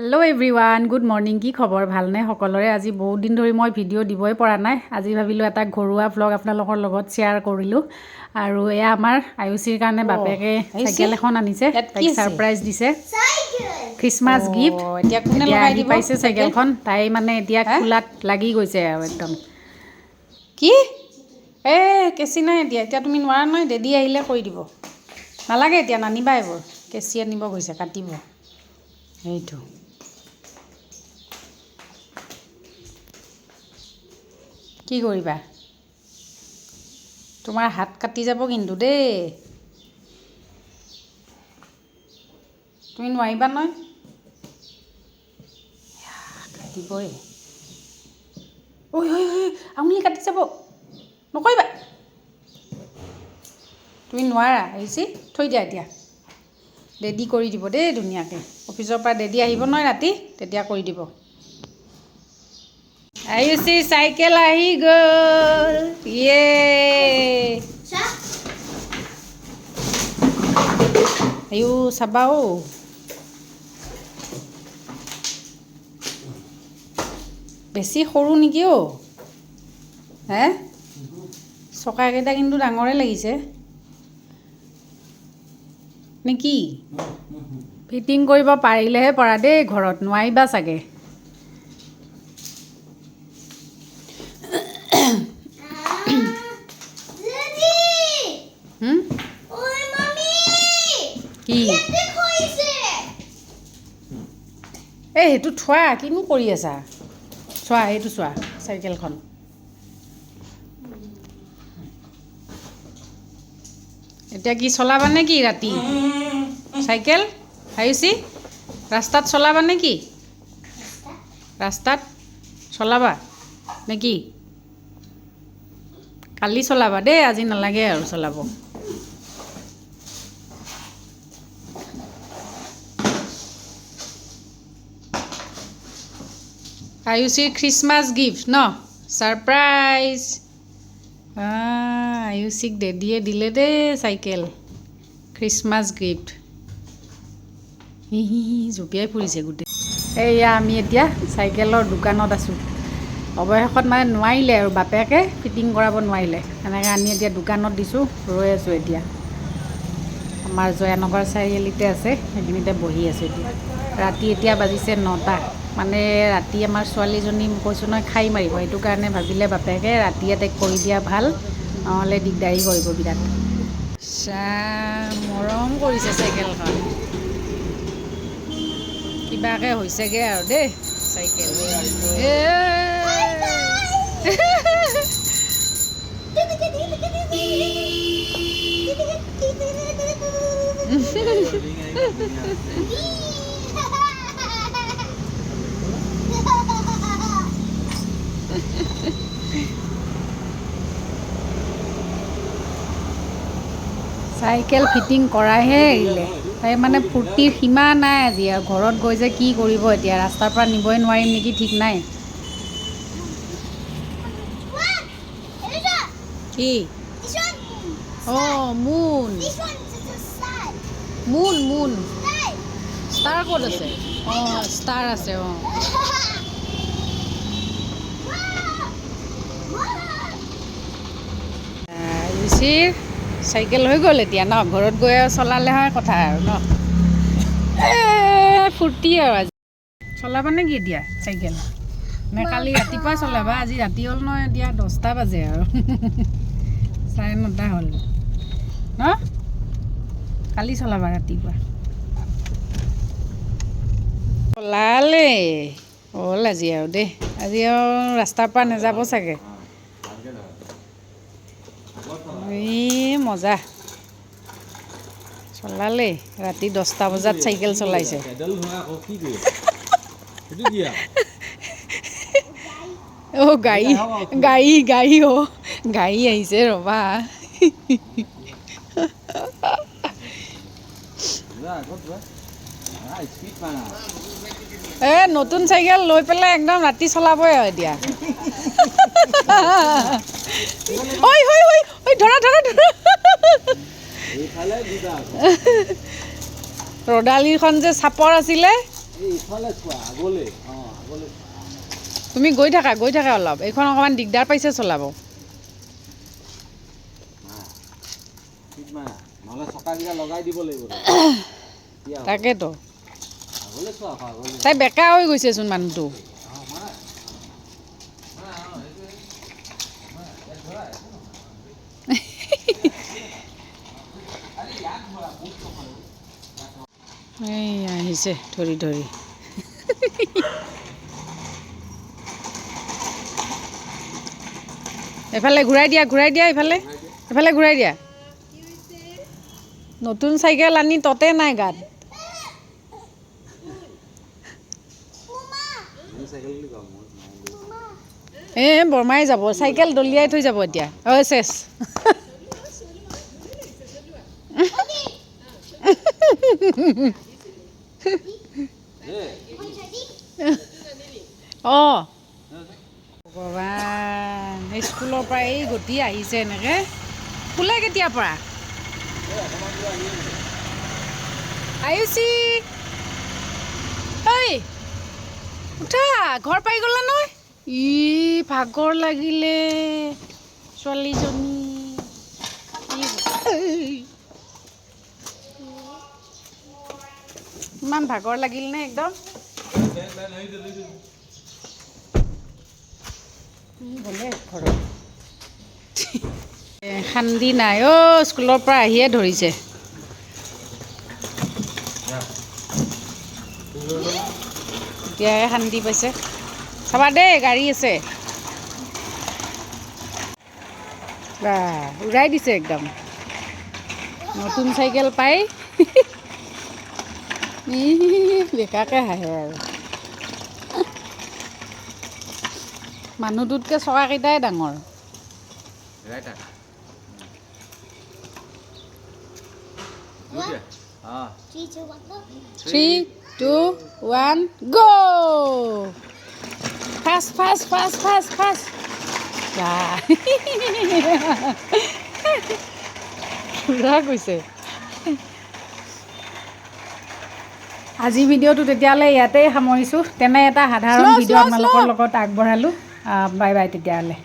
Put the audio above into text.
Hello' everyone, good morning. কি খবৰ? ভালনে সকলোৰে? আজি বহুত দিন ধৰি মই ভিডিঅ' দিবই পৰা নাই। আজি ভাবিলোঁ এটা ঘৰুৱা ভ্লগ আপোনালোকৰ লগত শ্বেয়াৰ কৰিলোঁ। আৰু এয়া আমাৰ আয়ুষীৰ কাৰণে বাপেকে চাইকেল এখন আনিছে, তাইক ছাৰপ্ৰাইজ দিছে, খ্ৰীষ্টমাছ গিফ্ট। এতিয়া আহি পাইছে চাইকেলখন, তাই মানে এতিয়া খোলাত লাগি গৈছে আৰু একদম। কি কেঁচি নাই এতিয়া তুমি নোৱাৰা নহয়, দেদি আহিলে কৰি দিব। নালাগে এতিয়া, নানিবা এইবোৰ। কেঁচি আনিব গৈছে, কাটিব সেইটো। কি কৰিবা? তোমাৰ হাত কাটি যাব কিন্তু দেই, তুমি নোৱাৰিবা নহয়, কাটিবই। ঐ আঙুলি কাটি যাব, নকৰিবা। তুমি নোৱাৰা আহিছি, থৈ দিয়া এতিয়া। দেদি কৰি দিব দেই ধুনীয়াকৈ। অফিচৰ পৰা দেদি আহিব নহয় ৰাতি, তেতিয়া কৰি দিব। আয়ুষী চাইকেল আহি গ'ল, ইয়ে। আয়ু চাবা অ'। বেছি সৰু নেকি অ'? হে, চকাকেইটা কিন্তু ডাঙৰে লাগিছে নেকি? ফিটিং কৰিব পাৰিলেহে পৰা দেই, ঘৰত নোৱাৰিবা চাগে। কি সেইটো থোৱা, কিনো কৰি আছা? চোৱা এইটো চোৱা চাইকেলখন। এতিয়া কি চলাবা নে কি ৰাতি চাইকেল? আয়ুষী ৰাস্তাত চলাবা নে কি? ৰাস্তাত চলাবা নে কি? কালি চলাবা দেই, আজি নালাগে আৰু চলাব। আয়ুষীৰ খ্ৰীষ্টমাছ গিফ্ট ন, ছাৰপ্ৰাইজ। আয়ুষীক দেদিয়ে দিলে দেই চাইকেল, খ্ৰীষ্টমাছ গিফ্ট। জঁপিয়াই ফুৰিছে গোটেই। এয়া আমি এতিয়া চাইকেলৰ দোকানত আছোঁ। অৱশেষত মানে নোৱাৰিলে আৰু বাপেকে ফিটিং কৰাব নোৱাৰিলে, এনেকৈ আনি এতিয়া দোকানত দিছোঁ, ৰৈ আছোঁ এতিয়া। আমাৰ জয়ানগৰ চাৰিআলিতে আছে, সেইখিনিতে বহি আছোঁ এতিয়া। ৰাতি এতিয়া বাজিছে 9টা, মানে ৰাতি আমাৰ ছোৱালীজনী কৈছোঁ নহয় খাই মাৰিব, সেইটো কাৰণে ভাবিলে বাপেকে ৰাতিয়ে তাইক কৰি দিয়া ভাল, নহ'লে দিগদাৰী কৰিব বিৰাট। মৰম কৰিছে চাইকেলখন, কিবাকৈ হৈছেগৈ আৰু দেই চাইকেল। চাইকেল ফিটিং কৰাইহে এৰিলে, তাই মানে ফূৰ্তিৰ সীমা নাই আজি আৰু। ঘৰত গৈ যে কি কৰিব এতিয়া, ৰাস্তাৰ পৰা নিবই নোৱাৰিম নেকি ঠিক নাই। কি? মুন মুন মুন ষ্টাৰ ক'ত আছে? ষ্টাৰ আছে। ঋষিৰ চাইকেল হৈ গ'ল এতিয়া ন, ঘৰত গৈ আৰু চলালে হয় কথা আৰু ন। ফূৰ্তি আৰু আজি চলাবা নেকি এতিয়া চাইকেল? নে কালি ৰাতিপুৱা চলাবা? আজি ৰাতি হ'ল নহয়, এতিয়া 10টা বাজে আৰু 9:30 হ'ল ন। কালি চলাবা ৰাতিপুৱা। চলালে হ'ল আজি আৰু দেই, আজি আৰু ৰাস্তাৰ পৰা নাযাব চাগে। মজা চলালে, ৰাতি 10টা বজাত চাইকেল চলাইছে। গাড়ী গাড়ী গাড়ী গাড়ী আহিছে ৰ'বা। নতুন চাইকেল লৈ পেলাই একদম ৰাতি চলাবই আৰু এতিয়া। ধৰা ৰদালিখন যে চাপৰ আছিলে, তুমি গৈ থাকা অলপ, এইখন অকণমান দিগদাৰ পাইছে চলাব। তাকেতো তাই বেকা হৈ গৈছেচোন মানুহটো। এই আহিছে ধৰি ধৰি। এফালে ঘূৰাই দিয়া এফালে ঘূৰাই দিয়া। নতুন চাইকেল আনি ততে নাই গাত। বৰমাই যাব, চাইকেল দলিয়াই থৈ যাব এতিয়া। চেছ। ভগৱান, স্কুলৰ পৰা এই গতি আহিছে এনেকে। শুলে কেতিয়াৰ পৰা? আয়ুষী ঐ উঠা, ঘৰ পাই গ'লা নহয়। ভাগৰ লাগিলে ছোৱালীজনী। ইমান ভাগৰ লাগিল নে একদম? শান্তি নাই স্কুলৰ পৰা আহিয়ে ধৰিছে। এতিয়াহে শান্তি পাইছে। চাবা দেই, গাড়ী আছে। উৰাই দিছে একদম। নতুন চাইকেল পাই বেকাকে হাঁহে আৰু। মানুহটোতকৈ চকাকেইটাই ডাঙৰ। 3, 2, 1 go! Fast. পুৰা কৈছে। আজি ভিডিঅ'টো তেতিয়াহ'লে ইয়াতেই সামৰিছোঁ। তেনে এটা সাধাৰণ ভিডিঅ' আপোনালোকৰ লগত আগবঢ়ালোঁ। বাই বাই তেতিয়াহ'লে।